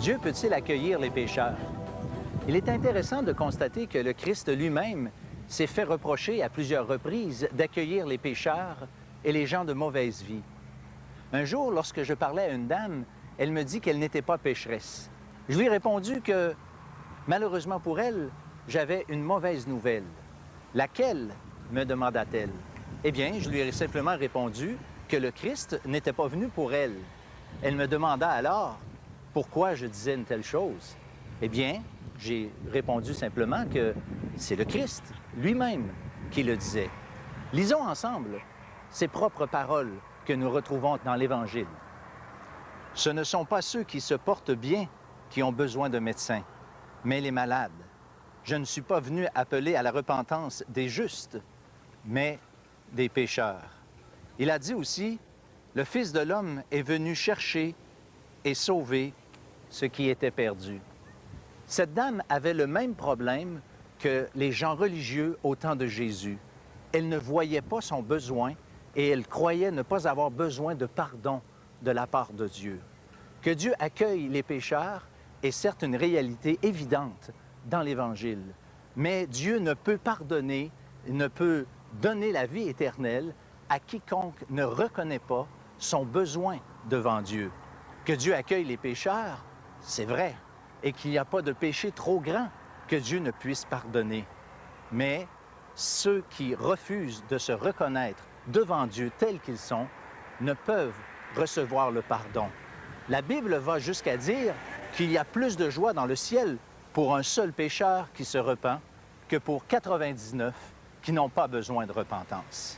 Dieu peut-il accueillir les pécheurs? Il est intéressant de constater que le Christ lui-même s'est fait reprocher à plusieurs reprises d'accueillir les pécheurs et les gens de mauvaise vie. Un jour, lorsque je parlais à une dame, elle me dit qu'elle n'était pas pécheresse. Je lui ai répondu que, malheureusement pour elle, j'avais une mauvaise nouvelle. Laquelle, me demanda-t-elle? Eh bien, je lui ai simplement répondu que le Christ n'était pas venu pour elle. Elle me demanda alors pourquoi je disais une telle chose. Eh bien, j'ai répondu simplement que c'est le Christ lui-même qui le disait. Lisons ensemble ces propres paroles que nous retrouvons dans l'Évangile. « Ce ne sont pas ceux qui se portent bien qui ont besoin de médecins, mais les malades. Je ne suis pas venu appeler à la repentance des justes, mais des pécheurs. » Il a dit aussi, « Le Fils de l'homme est venu chercher et sauver ce qui était perdu. » Cette dame avait le même problème que les gens religieux au temps de Jésus. Elle ne voyait pas son besoin et elle croyait ne pas avoir besoin de pardon de la part de Dieu. Que Dieu accueille les pécheurs est certes une réalité évidente dans l'Évangile, mais Dieu ne peut pardonner, ne peut donner la vie éternelle à quiconque ne reconnaît pas son besoin devant Dieu. Que Dieu accueille les pécheurs, c'est vrai, et qu'il n'y a pas de péché trop grand que Dieu ne puisse pardonner. Mais ceux qui refusent de se reconnaître devant Dieu tels qu'ils sont ne peuvent recevoir le pardon. La Bible va jusqu'à dire qu'il y a plus de joie dans le ciel pour un seul pécheur qui se repent que pour 99 qui n'ont pas besoin de repentance.